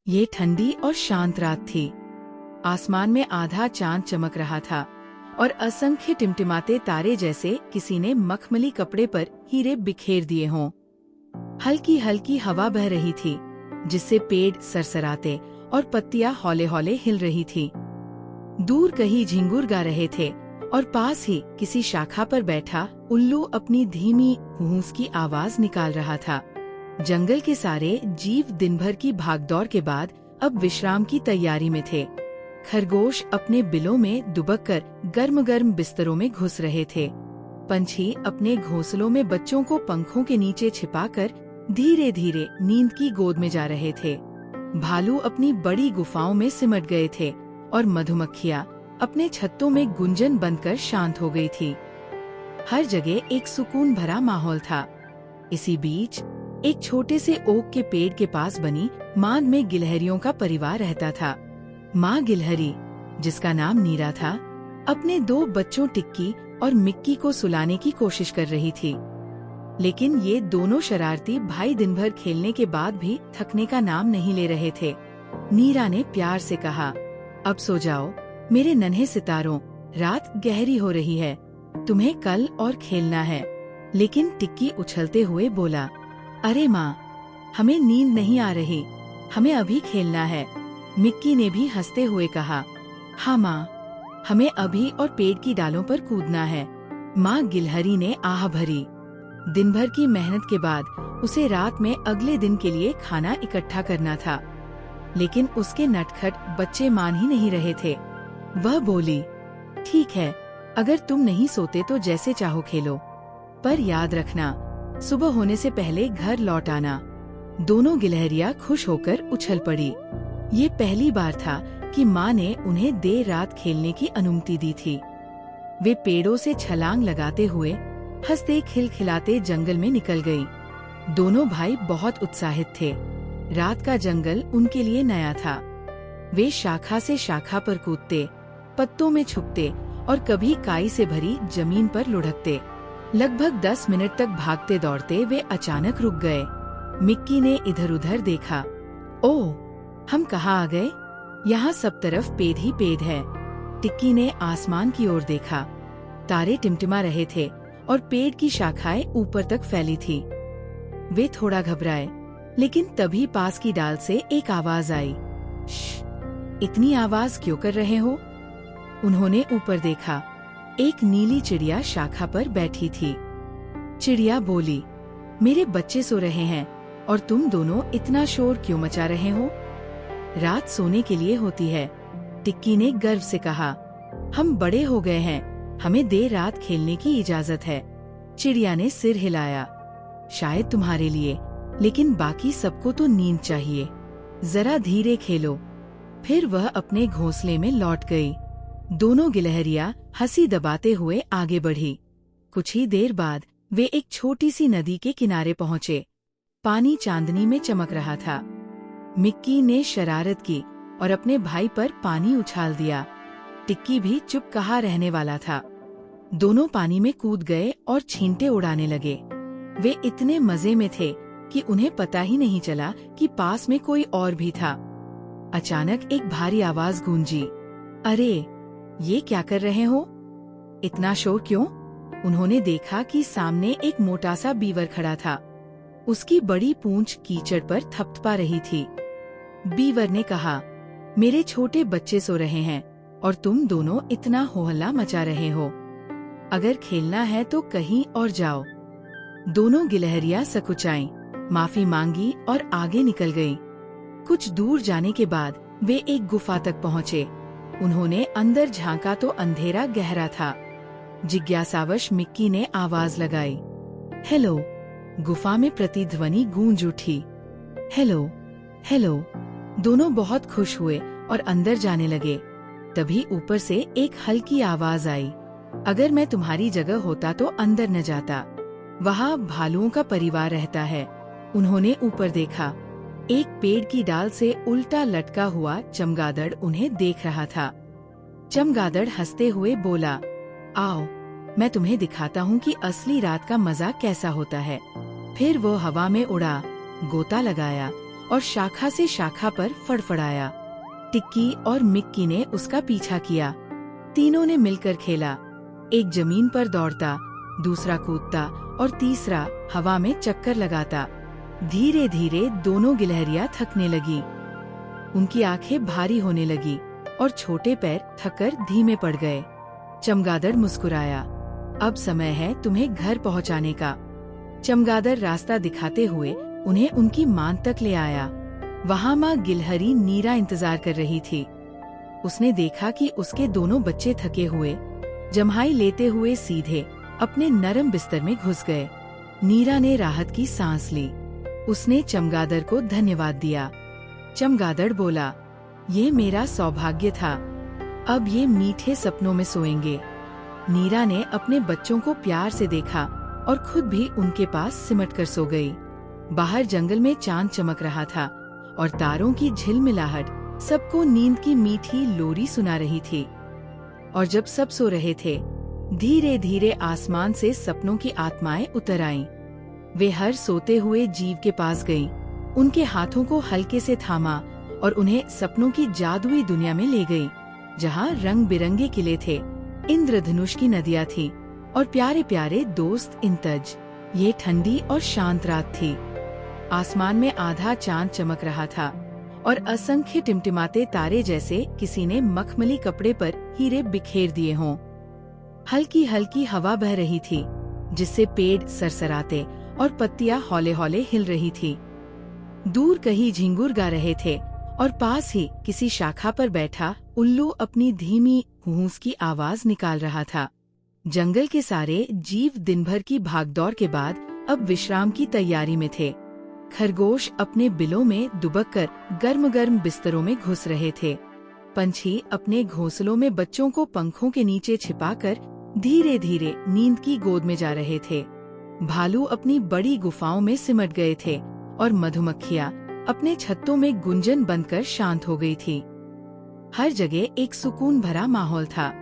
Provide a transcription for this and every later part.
ये ठंडी और शांत रात थी। आसमान में आधा चांद चमक रहा था और असंख्य टिमटिमाते तारे जैसे किसी ने मखमली कपड़े पर हीरे बिखेर दिए हों। हल्की हल्की हवा बह रही थी जिससे पेड़ सरसराते और पत्तियां हौले हौले हिल रही थी। दूर कहीं झिंगुर गा रहे थे और पास ही किसी शाखा पर बैठा उल्लू अपनी धीमी हुंस की आवाज निकाल रहा था। जंगल के सारे जीव दिन भर की भागदौड़ के बाद अब विश्राम की तैयारी में थे। खरगोश अपने बिलों में दुबककर गर्म गर्म बिस्तरों में घुस रहे थे। पंछी अपने घोंसलों में बच्चों को पंखों के नीचे छिपाकर धीरे धीरे नींद की गोद में जा रहे थे। भालू अपनी बड़ी गुफाओं में सिमट गए थे और मधुमक्खियां अपने छत्तों में गुंजन बनकर शांत हो गई थी। हर जगह एक सुकून भरा माहौल था। इसी बीच एक छोटे से ओक के पेड़ के पास बनी मांद में गिलहरियों का परिवार रहता था। माँ गिलहरी, जिसका नाम नीरा था, अपने 2 बच्चों टिक्की और मिक्की को सुलाने की कोशिश कर रही थी। लेकिन ये दोनों शरारती भाई दिन भर खेलने के बाद भी थकने का नाम नहीं ले रहे थे। नीरा ने प्यार से कहा, अब सो जाओ मेरे नन्हे सितारों, रात गहरी हो रही है, तुम्हें कल और खेलना है। लेकिन टिक्की उछलते हुए बोला, अरे माँ, हमें नींद नहीं आ रही, हमें अभी खेलना है। मिक्की ने भी हंसते हुए कहा, हाँ माँ, हमें अभी और पेड़ की डालों पर कूदना है। माँ गिलहरी ने आह भरी। दिन भर की मेहनत के बाद उसे रात में अगले दिन के लिए खाना इकट्ठा करना था। लेकिन उसके नटखट बच्चे मान ही नहीं रहे थे। वह बोली, ठीक है, अगर तुम नहीं सोते तो जैसे चाहो खेलो, पर याद रखना सुबह होने से पहले घर लौट आना। दोनों गिलहरियां खुश होकर उछल पड़ी। ये पहली बार था कि माँ ने उन्हें देर रात खेलने की अनुमति दी थी। वे पेड़ों से छलांग लगाते हुए हंसते खिलखिलाते जंगल में निकल गई। दोनों भाई बहुत उत्साहित थे। रात का जंगल उनके लिए नया था। वे शाखा से शाखा पर कूदते, पत्तों में छुपते और कभी काई से भरी जमीन पर लुढ़कते। लगभग 10 मिनट तक भागते दौड़ते वे अचानक रुक गए। मिक्की ने इधर उधर देखा। ओह, हम कहाँ आ गए? यहाँ सब तरफ पेड़ ही पेड़ है। टिक्की ने आसमान की ओर देखा। तारे टिमटिमा रहे थे और पेड़ की शाखाएं ऊपर तक फैली थी। वे थोड़ा घबराए, लेकिन तभी पास की डाल से एक आवाज आई। श्श, इतनी आवाज क्यों कर रहे हो? उन्होंने ऊपर देखा। एक नीली चिड़िया शाखा पर बैठी थी। चिड़िया बोली, मेरे बच्चे सो रहे हैं और तुम दोनों इतना शोर क्यों मचा रहे हो? रात सोने के लिए होती है। टिक्की ने गर्व से कहा, हम बड़े हो गए हैं, हमें देर रात खेलने की इजाजत है। चिड़िया ने सिर हिलाया, शायद तुम्हारे लिए, लेकिन बाकी सबको तो नींद चाहिए। जरा धीरे खेलो। फिर वह अपने घोंसले में लौट गई। दोनों गिलहरियां हंसी दबाते हुए आगे बढ़ी। कुछ ही देर बाद वे एक छोटी सी नदी के किनारे पहुँचे। पानी चांदनी में चमक रहा था। मिक्की ने शरारत की और अपने भाई पर पानी उछाल दिया। टिक्की भी चुप कहाँ रहने वाला था। दोनों पानी में कूद गए और छींटे उड़ाने लगे। वे इतने मजे में थे कि उन्हें पता ही नहीं चला कि पास में कोई और भी था। अचानक एक भारी आवाज गूंजी, अरे, ये क्या कर रहे हो? इतना शोर क्यों? उन्होंने देखा कि सामने एक मोटा सा बीवर खड़ा था। उसकी बड़ी पूंछ कीचड़ पर थपथपा रही थी। बीवर ने कहा, मेरे छोटे बच्चे सो रहे हैं और तुम दोनों इतना हो हल्ला मचा रहे हो। अगर खेलना है तो कहीं और जाओ। दोनों गिलहरियां सकुचाईं, माफी मांगी और आगे निकल गईं। कुछ दूर जाने के बाद वे एक गुफा तक पहुँचे। उन्होंने अंदर झांका तो अंधेरा गहरा था। जिज्ञासावश मिक्की ने आवाज लगाई, हेलो। गुफा में प्रतिध्वनि गूंज उठी, हेलो, हेलो। दोनों बहुत खुश हुए और अंदर जाने लगे। तभी ऊपर से एक हल्की आवाज आई, अगर मैं तुम्हारी जगह होता तो अंदर न जाता, वहाँ भालुओं का परिवार रहता है। उन्होंने ऊपर देखा। एक पेड़ की डाल से उल्टा लटका हुआ चमगादड़ उन्हें देख रहा था। चमगादड़ हंसते हुए बोला, आओ, मैं तुम्हें दिखाता हूँ कि असली रात का मजा कैसा होता है। फिर वो हवा में उड़ा, गोता लगाया और शाखा से शाखा पर फड़फड़ाया। टिक्की और मिक्की ने उसका पीछा किया। तीनों ने मिलकर खेला। एक जमीन पर दौड़ता, दूसरा कूदता और तीसरा हवा में चक्कर लगाता। धीरे धीरे दोनों गिलहरियां थकने लगी। उनकी आंखें भारी होने लगी और छोटे पैर थककर धीमे पड़ गए। चमगादड़ मुस्कुराया, अब समय है तुम्हें घर पहुंचाने का। चमगादड़ रास्ता दिखाते हुए उन्हें उनकी मान तक ले आया। वहाँ माँ गिलहरी नीरा इंतजार कर रही थी। उसने देखा कि उसके दोनों बच्चे थके हुए जम्हाई लेते हुए सीधे अपने नरम बिस्तर में घुस गए। नीरा ने राहत की सांस ली। उसने चमगादड़ को धन्यवाद दिया। चमगादड़ बोला, ये मेरा सौभाग्य था, अब ये मीठे सपनों में सोएंगे। नीरा ने अपने बच्चों को प्यार से देखा और खुद भी उनके पास सिमट कर सो गई। बाहर जंगल में चांद चमक रहा था और तारों की झिलमिलाहट सबको नींद की मीठी लोरी सुना रही थी। और जब सब सो रहे थे, धीरे धीरे आसमान से सपनों की आत्माएं उतर आईं। वे हर सोते हुए जीव के पास गईं, उनके हाथों को हल्के से थामा और उन्हें सपनों की जादुई दुनिया में ले गई, जहाँ रंग बिरंगे किले थे, इंद्रधनुष की नदियाँ थी और प्यारे प्यारे दोस्त इंतज। ये ठंडी और शांत रात थी। आसमान में आधा चांद चमक रहा था और असंख्य टिमटिमाते तारे जैसे किसी ने मखमली कपड़े पर हीरे बिखेर दिए हों। हल्की हल्की हवा बह रही थी, जिससे पेड़ सरसराते और पत्तियां हौले हौले हिल रही थी। दूर कहीं झिंगुर गा रहे थे और पास ही किसी शाखा पर बैठा उल्लू अपनी धीमी हुंस की आवाज निकाल रहा था। जंगल के सारे जीव दिन भर की भागदौड़ के बाद अब विश्राम की तैयारी में थे। खरगोश अपने बिलों में दुबककर गर्म गर्म बिस्तरों में घुस रहे थे। पंछी अपने घोंसलों में बच्चों को पंखों के नीचे छिपाकर धीरे धीरे नींद की गोद में जा रहे थे। भालू अपनी बड़ी गुफाओं में सिमट गए थे और मधुमक्खियाँ अपने छत्तों में गुंजन बनकर शांत हो गई थी। हर जगह एक सुकून भरा माहौल था।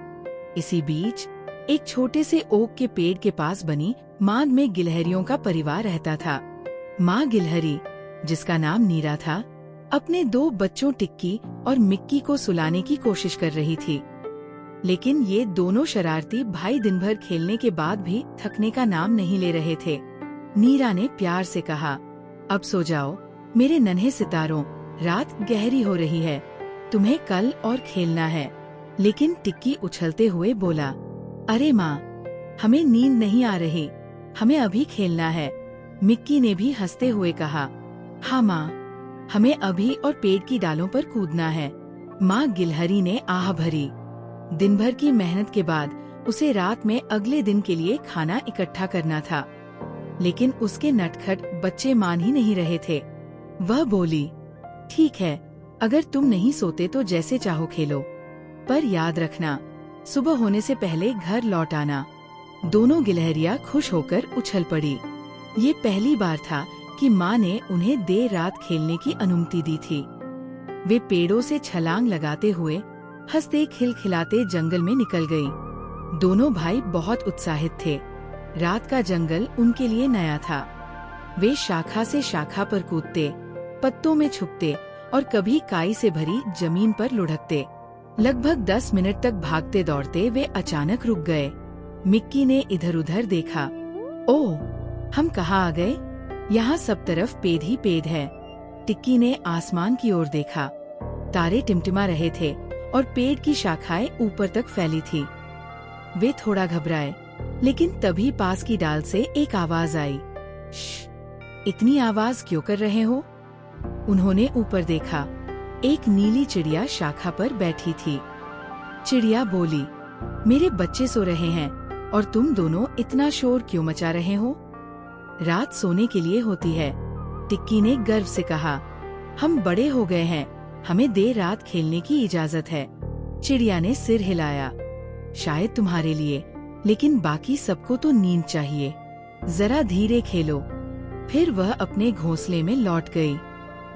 इसी बीच एक छोटे से ओक के पेड़ के पास बनी मांद में गिलहरियों का परिवार रहता था। माँ गिलहरी, जिसका नाम नीरा था, अपने दो बच्चों टिक्की और मिक्की को सुलाने की कोशिश कर रही थी। लेकिन ये दोनों शरारती भाई दिन भर खेलने के बाद भी थकने का नाम नहीं ले रहे थे। नीरा ने प्यार से कहा, अब सो जाओ मेरे नन्हे सितारों, रात गहरी हो रही है, तुम्हें कल और खेलना है। लेकिन टिक्की उछलते हुए बोला, अरे माँ, हमें नींद नहीं आ रही, हमें अभी खेलना है। मिक्की ने भी हंसते हुए कहा, हाँ माँ, हमें अभी और पेड़ की डालों पर कूदना है। माँ गिलहरी ने आह भरी। दिन भर की मेहनत के बाद उसे रात में अगले दिन के लिए खाना इकट्ठा करना था, लेकिन उसके नटखट बच्चे मान ही नहीं रहे थे। वह बोली, ठीक है, अगर तुम नहीं सोते तो जैसे चाहो खेलो, पर याद रखना सुबह होने से पहले घर लौट आना। दोनों गिलहरियां खुश होकर उछल पड़ी। ये पहली बार था कि माँ ने उन्हें देर रात खेलने की अनुमति दी थी। वे पेड़ों से छलांग लगाते हुए हंसते खिलखिलाते जंगल में निकल गईं। दोनों भाई बहुत उत्साहित थे। रात का जंगल उनके लिए नया था। वे शाखा से शाखा पर कूदते, पत्तों में छुपते और कभी काई से भरी जमीन पर लुढ़कते। लगभग 10 मिनट तक भागते दौड़ते वे अचानक रुक गए। मिक्की ने इधर उधर देखा। ओह, हम कहाँ आ गए? यहाँ सब तरफ पेड़ ही पेड़ है। टिक्की ने आसमान की ओर देखा। तारे टिमटिमा रहे थे और पेड़ की शाखाएं ऊपर तक फैली थी। वे थोड़ा घबराए, लेकिन तभी पास की डाल से एक आवाज आई। श्श, इतनी आवाज क्यों कर रहे हो? उन्होंने ऊपर देखा। एक नीली चिड़िया शाखा पर बैठी थी। चिड़िया बोली, मेरे बच्चे सो रहे हैं और तुम दोनों इतना शोर क्यों मचा रहे हो? रात सोने के लिए होती है। टिक्की ने गर्व से कहा, हम बड़े हो गए हैं, हमें देर रात खेलने की इजाजत है। चिड़िया ने सिर हिलाया, शायद तुम्हारे लिए, लेकिन बाकी सबको तो नींद चाहिए। जरा धीरे खेलो। फिर वह अपने घोंसले में लौट गई।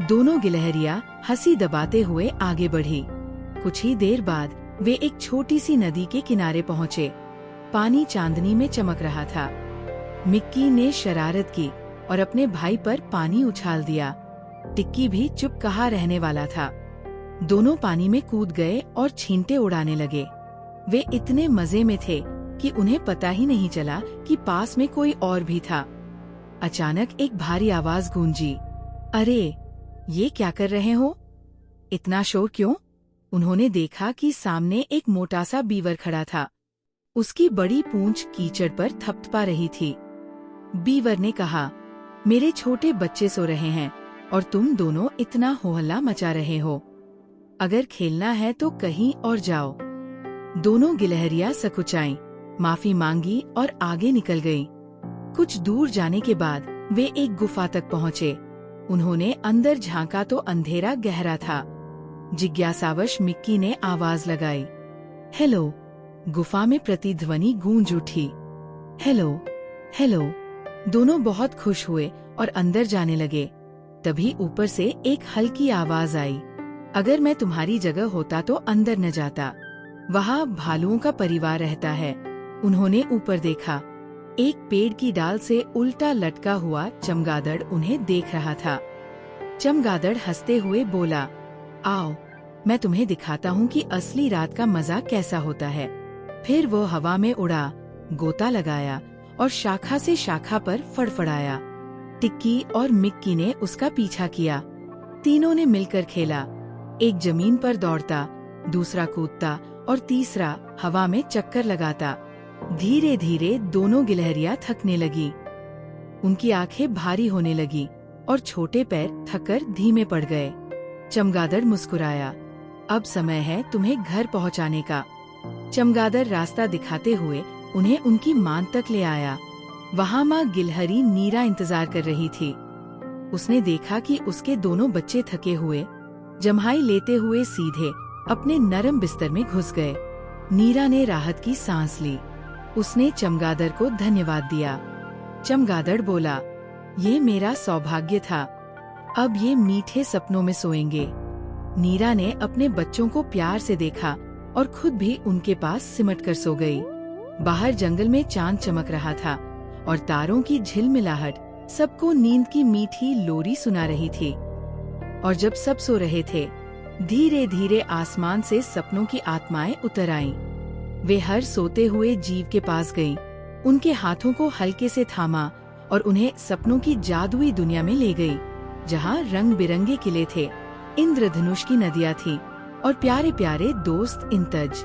दोनों गिलहरियां हंसी दबाते हुए आगे बढ़ी। कुछ ही देर बाद वे एक छोटी सी नदी के किनारे पहुँचे। पानी चांदनी में चमक रहा था। मिक्की ने शरारत की और अपने भाई पर पानी उछाल दिया। टिक्की भी चुप कहाँ रहने वाला था। दोनों पानी में कूद गए और छींटे उड़ाने लगे। वे इतने मजे में थे कि उन्हें पता ही नहीं चला कि पास में कोई और भी था। अचानक एक भारी आवाज गूंजी, अरे ये क्या कर रहे हो? इतना शोर क्यों? उन्होंने देखा कि सामने एक मोटा सा बीवर खड़ा था। उसकी बड़ी पूंछ कीचड़ पर थपथपा रही थी। बीवर ने कहा, मेरे छोटे बच्चे सो रहे हैं और तुम दोनों इतना हो हल्ला मचा रहे हो। अगर खेलना है तो कहीं और जाओ। दोनों गिलहरियां सकुचाईं, माफी मांगी और आगे निकल गईं। कुछ दूर जाने के बाद वे एक गुफा तक पहुँचे। उन्होंने अंदर झांका तो अंधेरा गहरा था। जिज्ञासावश मिक्की ने आवाज लगाई, हेलो। गुफा में प्रतिध्वनि गूंज उठी, हेलो हेलो। दोनों बहुत खुश हुए और अंदर जाने लगे। तभी ऊपर से एक हल्की आवाज आई, अगर मैं तुम्हारी जगह होता तो अंदर न जाता, वहाँ भालुओं का परिवार रहता है। उन्होंने ऊपर देखा। एक पेड़ की डाल से उल्टा लटका हुआ चमगादड़ उन्हें देख रहा था। चमगादड़ हंसते हुए बोला, आओ मैं तुम्हें दिखाता हूँ कि असली रात का मजा कैसा होता है। फिर वो हवा में उड़ा, गोता लगाया और शाखा से शाखा पर फड़फड़ाया। टिक्की और मिक्की ने उसका पीछा किया। तीनों ने मिलकर खेला। एक जमीन पर दौड़ता, दूसरा कूदता और तीसरा हवा में चक्कर लगाता। धीरे धीरे दोनों गिलहरियां थकने लगी। उनकी आंखें भारी होने लगी और छोटे पैर थककर धीमे पड़ गए। चमगादड़ मुस्कुराया, अब समय है तुम्हें घर पहुंचाने का। चमगादड़ रास्ता दिखाते हुए उन्हें उनकी मान तक ले आया। वहाँ माँ गिलहरी नीरा इंतजार कर रही थी। उसने देखा कि उसके दोनों बच्चे थके हुए जम्हाई लेते हुए सीधे अपने नरम बिस्तर में घुस गए। नीरा ने राहत की सांस ली। उसने चमगादड़ को धन्यवाद दिया। चमगादड़ बोला, ये मेरा सौभाग्य था, अब ये मीठे सपनों में सोएंगे। नीरा ने अपने बच्चों को प्यार से देखा और खुद भी उनके पास सिमट कर सो गई। बाहर जंगल में चांद चमक रहा था और तारों की झिलमिलाहट सबको नींद की मीठी लोरी सुना रही थी। और जब सब सो रहे थे, धीरे धीरे आसमान से सपनों की आत्माएं उतर आईं। वे हर सोते हुए जीव के पास गईं, उनके हाथों को हल्के से थामा और उन्हें सपनों की जादुई दुनिया में ले गई, जहाँ रंग बिरंगे किले थे, इंद्रधनुष की नदियाँ थीं और प्यारे प्यारे दोस्त इंतज।